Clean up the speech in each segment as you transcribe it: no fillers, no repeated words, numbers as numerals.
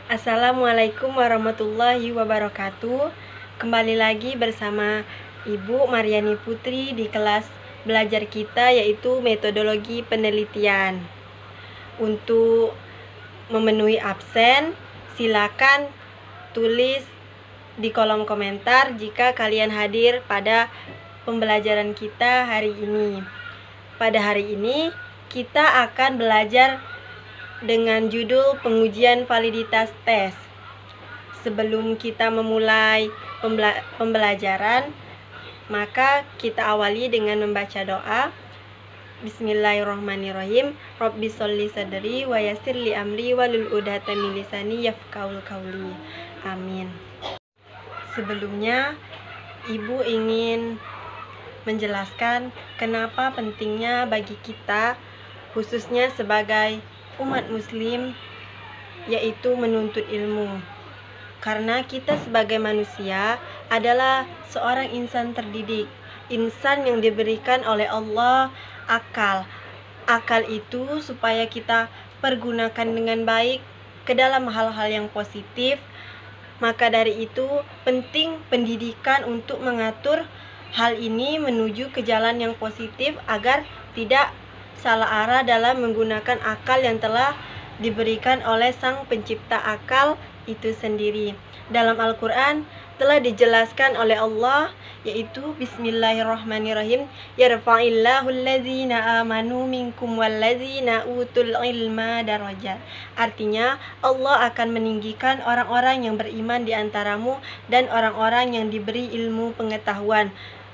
Assalamualaikum warahmatullahi wabarakatuh. Kembali lagi bersama Ibu Mariani Putri di kelas belajar kita, yaitu metodologi penelitian. Untuk memenuhi absen, silakan tulis di kolom komentar jika kalian hadir pada pembelajaran kita hari ini. Pada hari ini kita akan belajar dengan judul pengujian validitas tes. Sebelum kita memulai pembelajaran, maka kita awali dengan membaca doa. Bismillahirrahmanirrahim. Rabbi sholli sadri wa yassir li amri wahlul 'uqdatam min lisani yafqahul qawli. Amin. Sebelumnya, Ibu ingin menjelaskan kenapa pentingnya bagi kita, khususnya sebagai umat muslim, yaitu menuntut ilmu. Karena kita sebagai manusia adalah seorang insan terdidik, insan yang diberikan oleh Allah akal. Akal itu supaya kita pergunakan dengan baik ke dalam hal-hal yang positif. Maka dari itu penting pendidikan untuk mengatur hal ini menuju ke jalan yang positif agar tidak salah arah dalam menggunakan akal yang telah diberikan oleh Sang Pencipta akal itu sendiri. Dalam Al-Quran telah dijelaskan oleh Allah, yaitu Bismillahirrahmanirrahim, yarfa'illahu allazina amanu minkum wallazina utul ilma darajat. Artinya, Allah akan meninggikan orang-orang yang beriman di antaramu dan orang-orang yang diberi ilmu pengetahuan.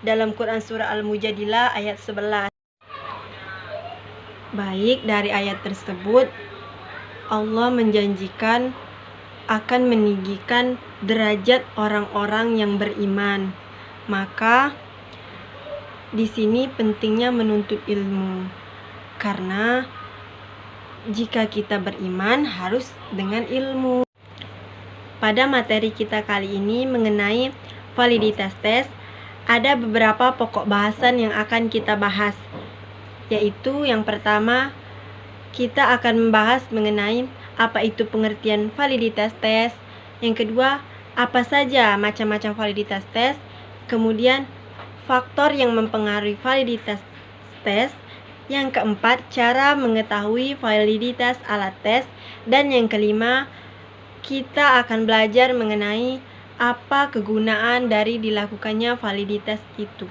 Dalam Quran surah Al-Mujadilah ayat 11. Baik, dari ayat tersebut Allah menjanjikan akan meninggikan derajat orang-orang yang beriman. Maka di sini pentingnya menuntut ilmu. Karena jika kita beriman harus dengan ilmu. Pada materi kita kali ini mengenai validitas tes, ada beberapa pokok bahasan yang akan kita bahas. Yaitu yang pertama, kita akan membahas mengenai apa itu pengertian validitas tes. Yang kedua, apa saja macam-macam validitas tes. Kemudian, faktor yang mempengaruhi validitas tes. Yang keempat, cara mengetahui validitas alat tes. Dan yang kelima, kita akan belajar mengenai apa kegunaan dari dilakukannya validitas itu.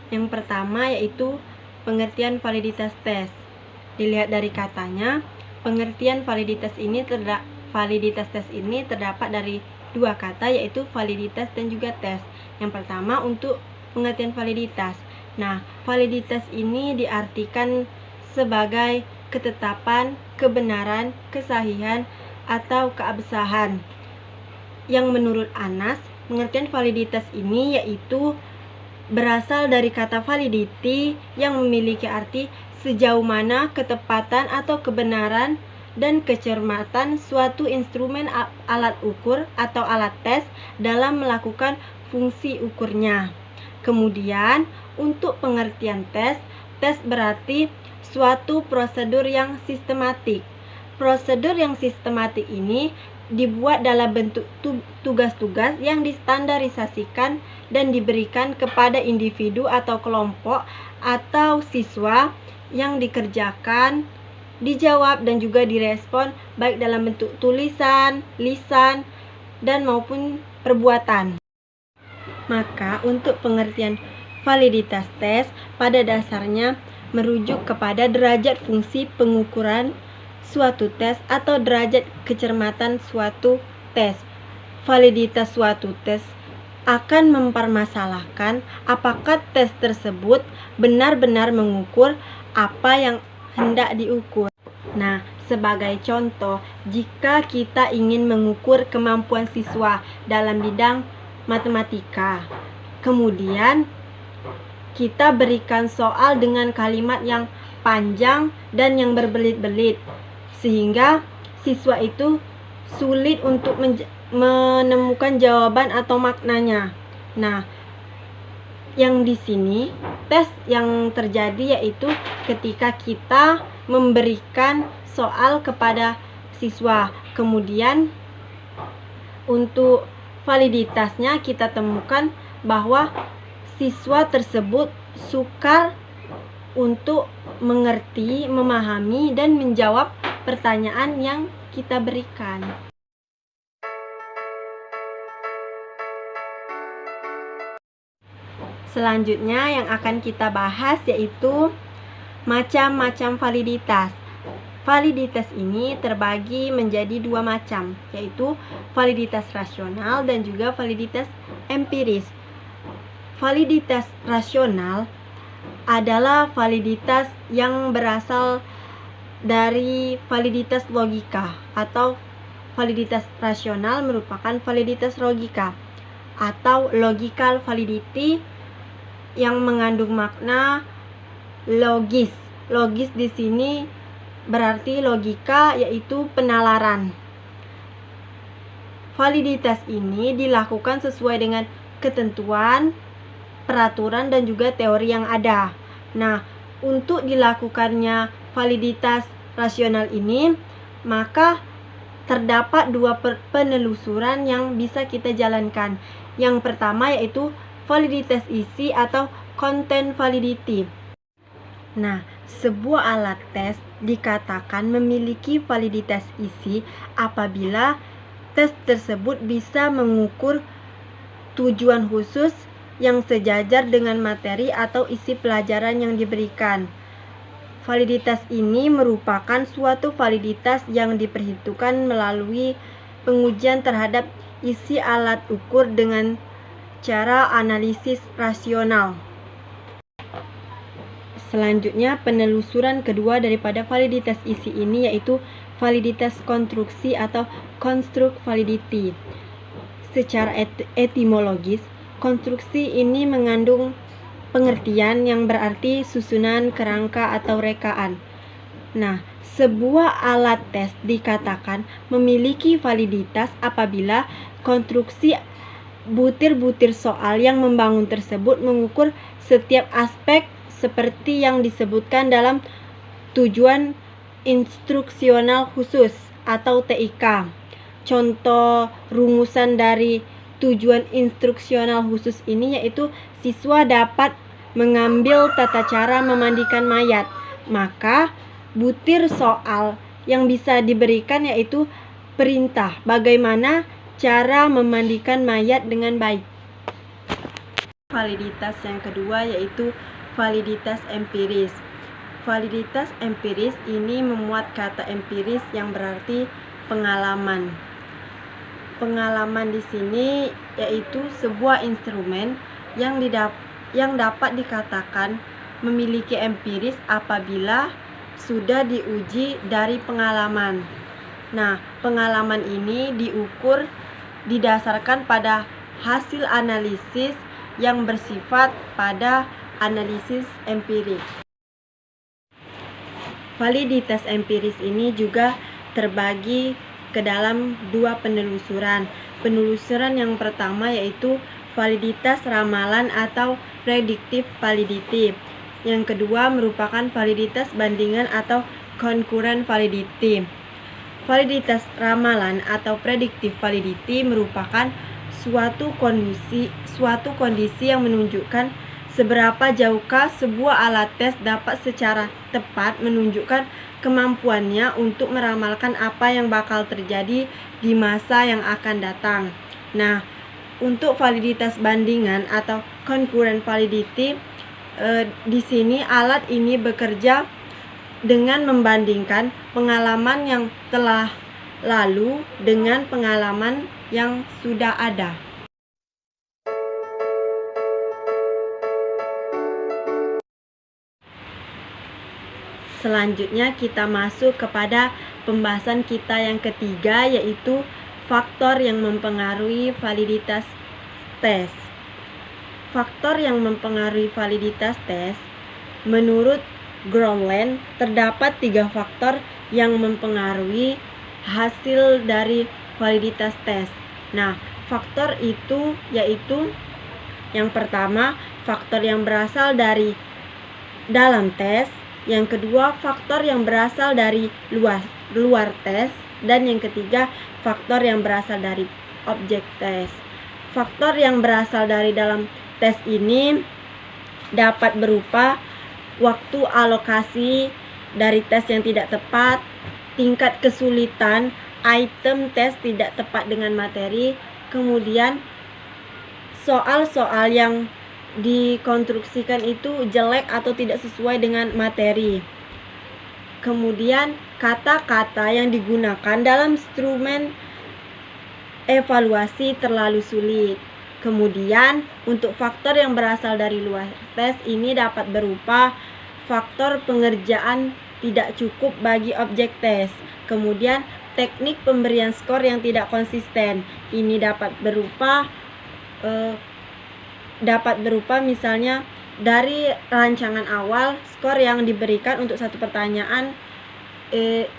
Yang pertama yaitu pengertian validitas tes. Dilihat dari katanya, pengertian validitas tes ini terdapat dari dua kata, yaitu validitas dan juga tes. Yang pertama untuk pengertian validitas. Nah, validitas ini diartikan sebagai ketetapan, kebenaran, kesahihan, atau keabsahan. Yang menurut Anas, pengertian validitas ini yaitu berasal dari kata validity yang memiliki arti sejauh mana ketepatan atau kebenaran dan kecermatan suatu instrumen alat ukur atau alat tes dalam melakukan fungsi ukurnya. Kemudian, untuk pengertian tes berarti suatu prosedur yang sistematik. Prosedur yang sistematik ini dibuat dalam bentuk tugas-tugas yang distandarisasikan dan diberikan kepada individu atau kelompok atau siswa yang dikerjakan, dijawab dan juga direspon baik dalam bentuk tulisan, lisan, dan maupun perbuatan. Maka untuk pengertian validitas tes pada dasarnya merujuk kepada derajat fungsi pengukuran suatu tes atau derajat kecermatan suatu tes. Validitas suatu tes akan mempermasalahkan apakah tes tersebut benar-benar mengukur apa yang hendak diukur. Nah, sebagai contoh, jika kita ingin mengukur kemampuan siswa dalam bidang matematika, kemudian kita berikan soal dengan kalimat yang panjang dan yang berbelit-belit, sehingga siswa itu sulit untuk menemukan jawaban atau maknanya. Nah, yang di sini tes yang terjadi yaitu ketika kita memberikan soal kepada siswa, kemudian untuk validitasnya kita temukan bahwa siswa tersebut sukar untuk mengerti, memahami, dan menjawab pertanyaan yang kita berikan. Selanjutnya yang akan kita bahas yaitu macam-macam validitas. Validitas ini terbagi menjadi dua macam, yaitu validitas rasional dan juga validitas empiris. Validitas rasional adalah validitas yang berasal dari validitas logika, atau validitas rasional merupakan validitas logika atau logical validity yang mengandung makna logis. Logis di sini berarti logika, yaitu penalaran. Validitas ini dilakukan sesuai dengan ketentuan, peraturan, dan juga teori yang ada. Nah, untuk dilakukannya validitas rasional ini, maka terdapat dua penelusuran yang bisa kita jalankan. Yang pertama yaitu validitas isi atau content validity. Nah, sebuah alat tes dikatakan memiliki validitas isi apabila tes tersebut bisa mengukur tujuan khusus yang sejajar dengan materi atau isi pelajaran yang diberikan. Validitas ini merupakan suatu validitas yang diperhitungkan melalui pengujian terhadap isi alat ukur dengan cara analisis rasional. Selanjutnya, penelusuran kedua daripada validitas isi ini yaitu validitas konstruksi atau construct validity. Secara etimologis, konstruksi ini mengandung pengertian yang berarti susunan, kerangka, atau rekaan. Nah, sebuah alat tes dikatakan memiliki validitas apabila konstruksi butir-butir soal yang membangun tersebut mengukur setiap aspek seperti yang disebutkan dalam tujuan instruksional khusus atau TIK. Contoh rumusan dari tujuan instruksional khusus ini yaitu siswa dapat mengambil tata cara memandikan mayat. Maka butir soal yang bisa diberikan yaitu perintah bagaimana cara memandikan mayat dengan baik. Validitas yang kedua yaitu validitas empiris. Validitas empiris ini memuat kata empiris yang berarti pengalaman. Pengalaman di sini yaitu sebuah instrumen yang dapat dikatakan memiliki empiris apabila sudah diuji dari pengalaman. Nah, pengalaman ini diukur didasarkan pada hasil analisis yang bersifat pada analisis empirik. Validitas empiris ini juga terbagi ke dalam dua penelusuran. Penelusuran yang pertama yaitu validitas ramalan atau predictive validity. Yang kedua merupakan validitas bandingan atau concurrent validity. Validitas ramalan atau predictive validity merupakan suatu kondisi yang menunjukkan seberapa jauhkah sebuah alat tes dapat secara tepat menunjukkan kemampuannya untuk meramalkan apa yang bakal terjadi di masa yang akan datang. Nah, untuk validitas bandingan atau concurrent validity, di sini alat ini bekerja dengan membandingkan pengalaman yang telah lalu dengan pengalaman yang sudah ada. Selanjutnya kita masuk kepada pembahasan kita yang ketiga yaitu faktor yang mempengaruhi validitas tes. Faktor yang mempengaruhi validitas tes menurut Groenland terdapat 3 faktor yang mempengaruhi hasil dari validitas tes. Nah, faktor itu yaitu yang pertama, faktor yang berasal dari dalam tes, yang kedua, faktor yang berasal dari luar tes, dan yang ketiga, faktor yang berasal dari objek tes. Faktor yang berasal dari dalam tes ini dapat berupa waktu alokasi dari tes yang tidak tepat, tingkat kesulitan, item tes tidak tepat dengan materi, kemudian soal-soal yang dikonstruksikan itu jelek atau tidak sesuai dengan materi. Kemudian kata-kata yang digunakan dalam instrumen evaluasi terlalu sulit. Kemudian untuk faktor yang berasal dari luar tes ini dapat berupa faktor pengerjaan tidak cukup bagi objek tes. Kemudian teknik pemberian skor yang tidak konsisten. Ini dapat berupa misalnya dari rancangan awal skor yang diberikan untuk satu pertanyaan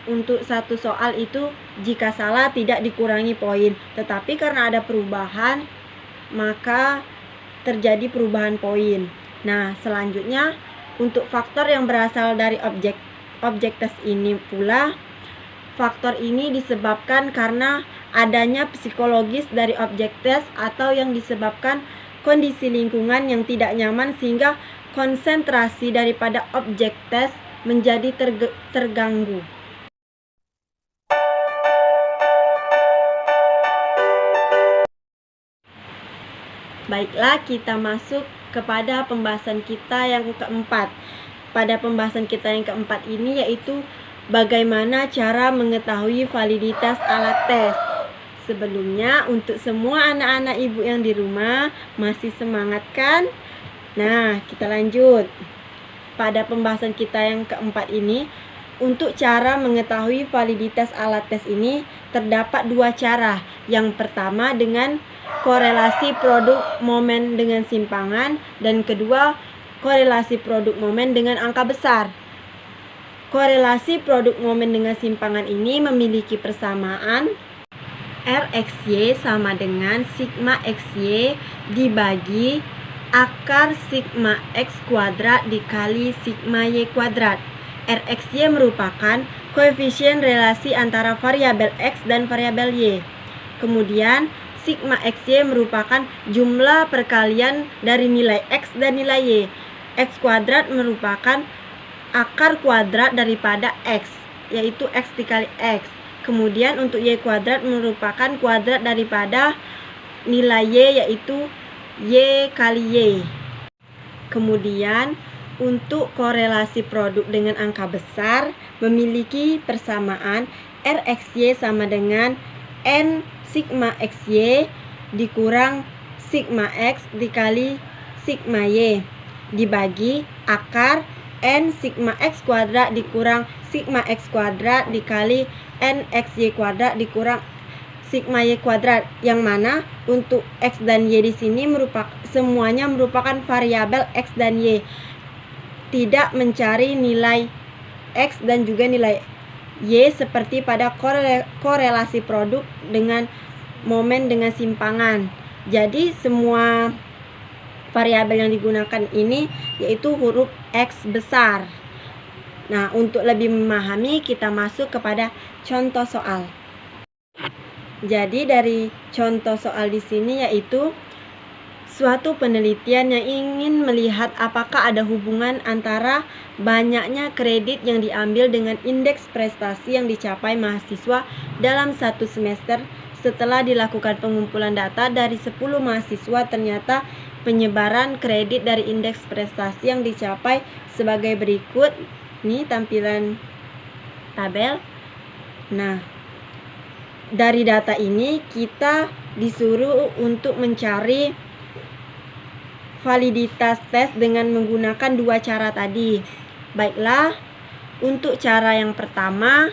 untuk satu soal itu jika salah tidak dikurangi poin, tetapi karena ada perubahan maka terjadi perubahan poin. Nah, selanjutnya untuk faktor yang berasal dari objek tes ini pula, faktor ini disebabkan karena adanya psikologis dari objek tes atau yang disebabkan kondisi lingkungan yang tidak nyaman sehingga konsentrasi daripada objek tes menjadi terganggu. Baiklah, kita masuk kepada pembahasan kita yang keempat. Pada pembahasan kita yang keempat ini yaitu bagaimana cara mengetahui validitas alat tes. Sebelumnya, untuk semua anak-anak ibu yang di rumah masih semangat kan? Nah, kita lanjut. Pada pembahasan kita yang keempat ini, untuk cara mengetahui validitas alat tes ini terdapat dua cara. Yang pertama dengan korelasi produk momen dengan simpangan, dan kedua korelasi produk momen dengan angka besar. Korelasi produk momen dengan simpangan ini memiliki persamaan Rxy sama dengan sigma xy dibagi akar sigma x kuadrat dikali sigma y kuadrat. Rxy merupakan koefisien relasi antara variabel x dan variabel y. Kemudian sigma xy merupakan jumlah perkalian dari nilai x dan nilai y. X kuadrat merupakan akar kuadrat daripada x, yaitu x dikali x. Kemudian untuk y kuadrat merupakan kuadrat daripada nilai y, yaitu y kali y. Kemudian untuk korelasi produk dengan angka besar memiliki persamaan Rxy sama dengan n sigma xy dikurang sigma x dikali sigma y dibagi akar n sigma x kuadrat dikurang sigma x kuadrat dikali n xy kuadrat dikurang sigma y kuadrat, yang mana untuk x dan y di sini semuanya merupakan variabel x dan y, tidak mencari nilai x dan juga nilai y seperti pada korelasi produk dengan momen dengan simpangan. Jadi semua variabel yang digunakan ini yaitu huruf x besar. Nah, untuk lebih memahami kita masuk kepada contoh soal. Jadi dari contoh soal di sini yaitu suatu penelitian yang ingin melihat apakah ada hubungan antara banyaknya kredit yang diambil dengan indeks prestasi yang dicapai mahasiswa dalam satu semester. Setelah dilakukan pengumpulan data dari 10 mahasiswa, ternyata penyebaran kredit dari indeks prestasi yang dicapai sebagai berikut. Ini tampilan tabel. Nah, dari data ini kita disuruh untuk mencari validitas tes dengan menggunakan dua cara tadi. Baiklah, untuk cara yang pertama,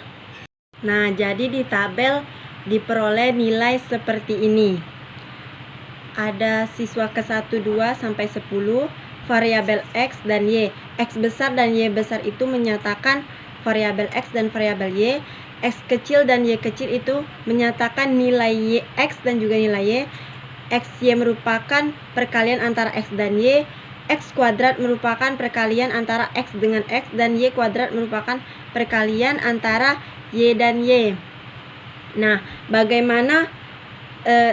nah jadi di tabel diperoleh nilai seperti ini. Ada siswa ke-1, 2 sampai 10, variabel x dan y. X besar dan y besar itu menyatakan variabel x dan variabel y. X kecil dan Y kecil itu menyatakan nilai Y, X dan juga nilai Y. XY merupakan perkalian antara X dan Y. X kuadrat merupakan perkalian antara X dengan X, dan Y kuadrat merupakan perkalian antara Y dan Y. Nah, bagaimana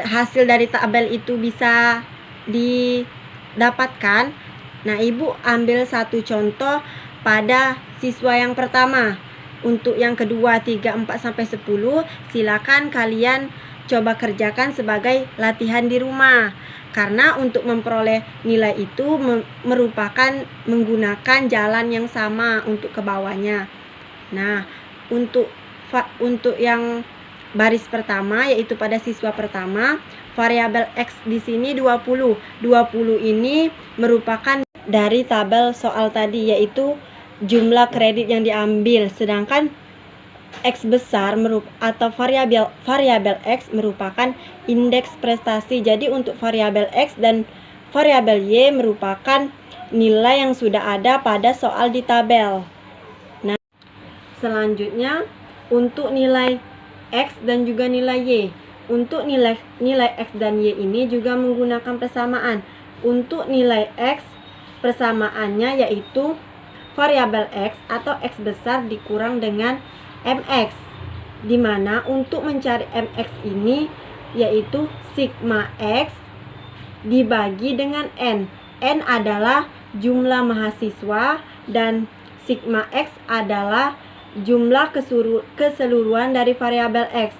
hasil dari tabel itu bisa didapatkan? Nah, Ibu ambil satu contoh pada siswa yang pertama. Untuk yang kedua 3, 4, sampai 10 silakan kalian coba kerjakan sebagai latihan di rumah. Karena untuk memperoleh nilai itu merupakan menggunakan jalan yang sama untuk ke bawahnya. Nah, untuk yang baris pertama, yaitu pada siswa pertama, variabel X di sini 20. 20 ini merupakan dari tabel soal tadi, yaitu jumlah kredit yang diambil, sedangkan X besar atau variabel X merupakan indeks prestasi. Jadi untuk variabel X dan variabel Y merupakan nilai yang sudah ada pada soal di tabel. Nah, selanjutnya untuk nilai X dan juga nilai Y. Untuk nilai X dan Y ini juga menggunakan persamaan. Untuk nilai X, persamaannya yaitu variabel X atau X besar dikurang dengan MX, dimana untuk mencari MX ini yaitu sigma X dibagi dengan N. N adalah jumlah mahasiswa dan sigma X adalah jumlah keseluruhan dari variabel X.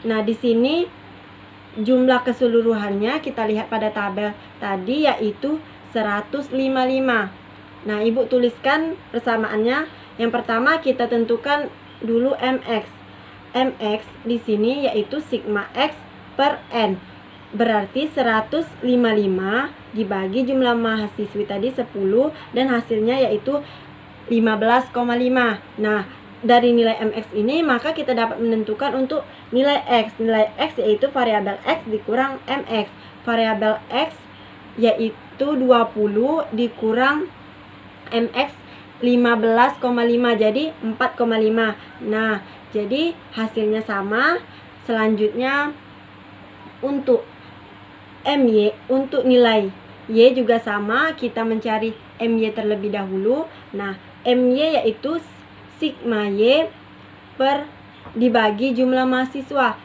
Nah, di sini jumlah keseluruhannya kita lihat pada tabel tadi yaitu 155. Nah, Ibu tuliskan persamaannya. Yang pertama kita tentukan dulu MX. MX di sini yaitu sigma X per N. Berarti 155 dibagi jumlah mahasiswi tadi 10 dan hasilnya yaitu 15,5. Nah, dari nilai MX ini maka kita dapat menentukan untuk nilai X. Nilai X yaitu variabel X dikurang MX. Variabel X yaitu 20 dikurang MX 15,5, jadi 4,5. Nah, jadi hasilnya sama. Selanjutnya untuk MY, untuk nilai Y juga sama, kita mencari MY terlebih dahulu. Nah, MY yaitu sigma Y per dibagi jumlah mahasiswa.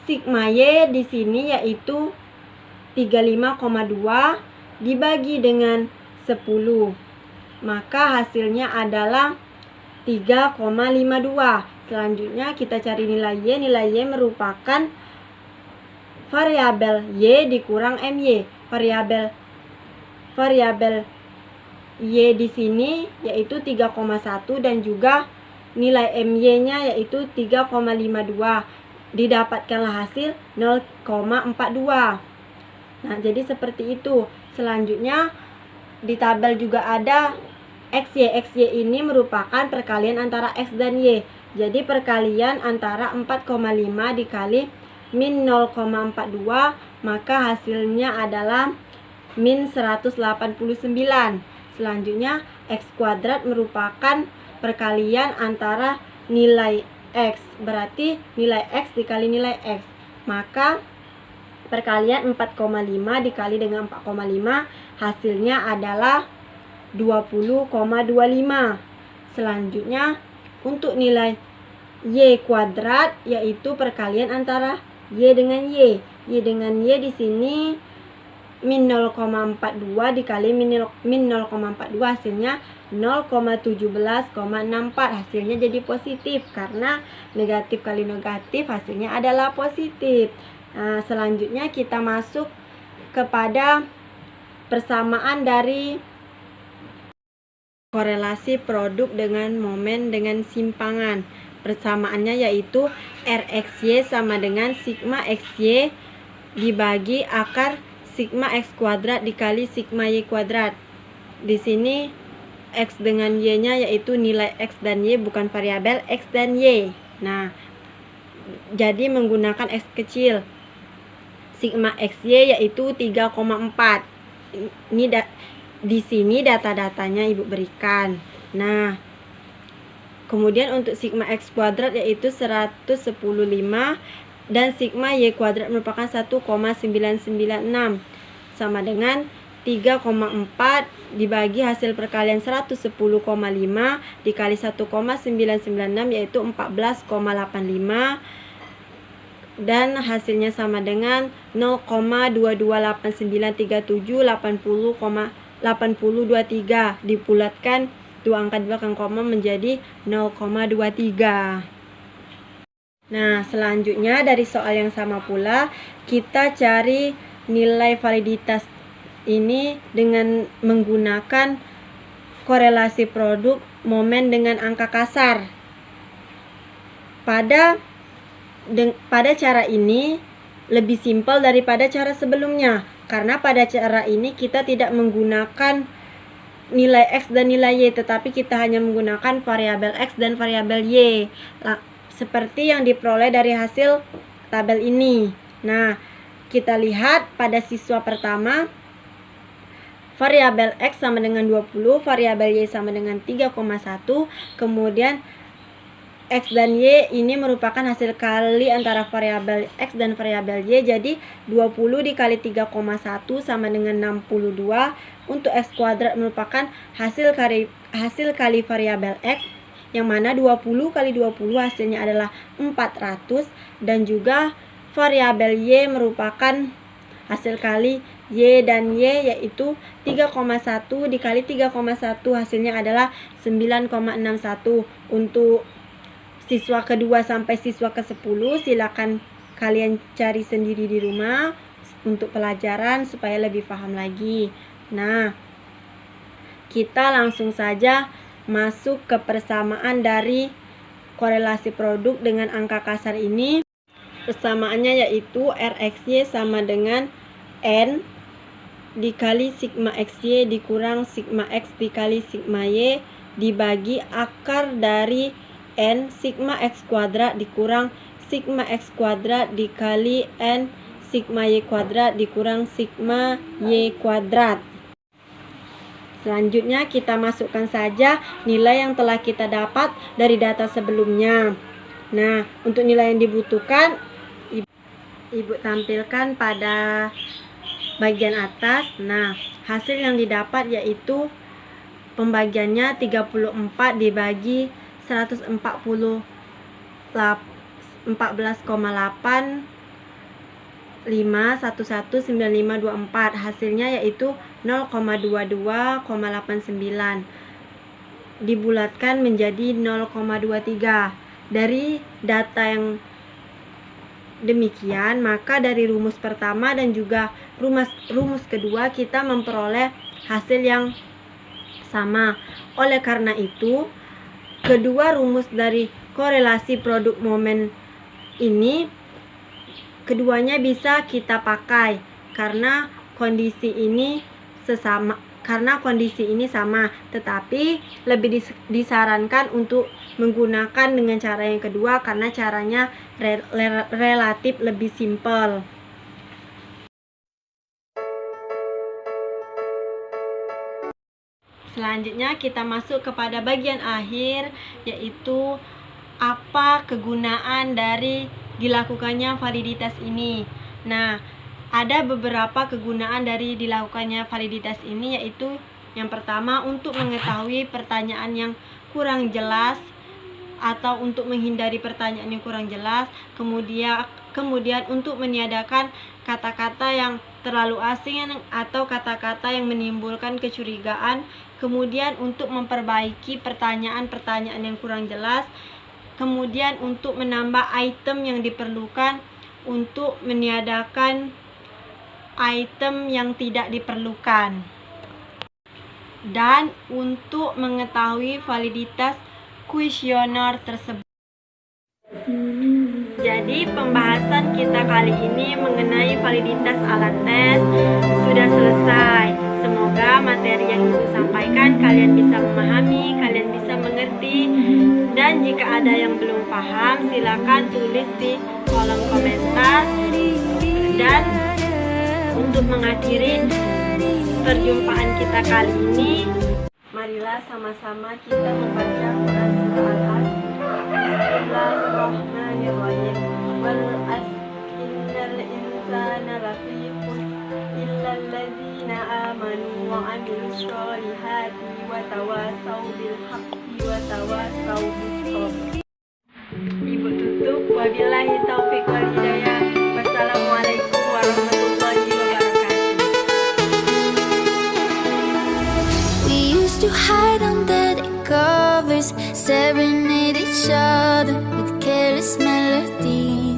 Sigma Y di sini yaitu 35,2 dibagi dengan 10. Maka hasilnya adalah 3,52. Selanjutnya kita cari nilai Y. Nilai Y merupakan variabel Y dikurang MY. Variabel Y di sini yaitu 3,1 dan juga nilai MY-nya yaitu 3,52. Didapatkanlah hasil 0,42. Nah, jadi seperti itu. Selanjutnya di tabel juga ada XY. XY ini merupakan perkalian antara X dan Y. Jadi perkalian antara 4,5 dikali min 0,42, maka hasilnya adalah min 189. Selanjutnya X kuadrat merupakan perkalian antara nilai X. Berarti nilai X dikali nilai X. Maka perkalian 4,5 dikali dengan 4,5 hasilnya adalah 20,25. Selanjutnya untuk nilai Y kuadrat yaitu perkalian antara Y dengan Y. Y dengan Y di sini min 0,42 dikali min 0,42 hasilnya 0,17,64. Hasilnya jadi positif karena negatif kali negatif hasilnya adalah positif. Nah, selanjutnya kita masuk kepada persamaan dari korelasi produk dengan momen dengan simpangan. Persamaannya yaitu RXY sama dengan sigma XY dibagi akar sigma X kuadrat dikali sigma Y kuadrat. Di sini X dengan Y-nya yaitu nilai X dan Y, bukan variabel X dan Y. Nah, jadi menggunakan X kecil. Sigma XY yaitu 3,4. Ini di sini data-datanya Ibu berikan. Nah, Kemudian untuk sigma X kuadrat yaitu 110,5 dan sigma Y kuadrat merupakan 1,996 sama dengan 3,4 dibagi hasil perkalian 110,5 dikali 1,996 yaitu 14,85 dan hasilnya sama dengan 0,22893780,8023 dibulatkan dua angka di belakang koma menjadi 0,23. Nah, selanjutnya dari soal yang sama pula kita cari nilai validitas ini dengan menggunakan korelasi produk momen dengan angka kasar. Pada cara ini lebih simpel daripada cara sebelumnya, karena pada cara ini kita tidak menggunakan nilai X dan nilai Y, tetapi kita hanya menggunakan variabel X dan variabel Y, seperti yang diperoleh dari hasil tabel ini. Nah, kita lihat pada siswa pertama, variabel X sama dengan 20, variabel Y sama dengan 3,1, kemudian X dan Y ini merupakan hasil kali antara variabel X dan variabel Y, jadi 20 dikali 3,1 sama dengan 62. Untuk X kuadrat merupakan hasil kali variabel X, yang mana 20 kali 20 hasilnya adalah 400, dan juga variabel Y merupakan hasil kali Y dan Y yaitu 3,1 dikali 3,1 hasilnya adalah 9,61. Untuk siswa kedua sampai siswa ke-10 silakan kalian cari sendiri di rumah untuk pelajaran supaya lebih paham lagi. Nah, kita langsung saja masuk ke persamaan dari korelasi produk dengan angka kasar ini. Persamaannya yaitu RXY sama dengan N dikali sigma XY dikurang sigma X dikali sigma Y dibagi akar dari N sigma X kuadrat dikurang sigma X kuadrat dikali N sigma Y kuadrat dikurang sigma Y kuadrat. Selanjutnya kita masukkan saja nilai yang telah kita dapat dari data sebelumnya. Nah, untuk nilai yang dibutuhkan Ibu tampilkan pada bagian atas. Nah, hasil yang didapat yaitu pembagiannya 34 dibagi 14,8 5119524, hasilnya yaitu 0,22,89 dibulatkan menjadi 0,23. Dari data yang demikian, maka dari rumus pertama dan juga rumus kedua kita memperoleh hasil yang sama. Oleh karena itu, kedua rumus dari korelasi produk momen ini keduanya bisa kita pakai karena kondisi ini sama, tetapi lebih disarankan untuk menggunakan dengan cara yang kedua karena caranya relatif lebih simpel. Selanjutnya kita masuk kepada bagian akhir, yaitu apa kegunaan dari dilakukannya validitas ini. Nah, ada beberapa kegunaan dari dilakukannya validitas ini, yaitu yang pertama untuk mengetahui pertanyaan yang kurang jelas atau untuk menghindari pertanyaan yang kurang jelas, kemudian untuk meniadakan kata-kata yang terlalu asing atau kata-kata yang menimbulkan kecurigaan, kemudian untuk memperbaiki pertanyaan-pertanyaan yang kurang jelas, kemudian untuk menambah item yang diperlukan, untuk meniadakan item yang tidak diperlukan, dan untuk mengetahui validitas kuesioner tersebut. Jadi pembahasan kita kali ini mengenai validitas alat tes sudah selesai. Semoga materi yang Ibu sampaikan kalian bisa memahami, kalian bisa mengerti, dan jika ada yang belum paham silakan tulis di kolom komentar. Dan untuk mengakhiri perjumpaan kita kali ini, marilah sama-sama kita membaca Quran. Bismillahirrahmanirrahim. Wal asr innal insana lafi khusr illa alladzina amanu wa amilus solihati wa tawasaw bil haqqi wa tawasaw bis sabr. Ibu tutup, wabillahi taufik wal hidayah. Wassalamualaikum warahmatullahi wabarakatuh. We used to hide under the covers, serenade each other with careless melodies.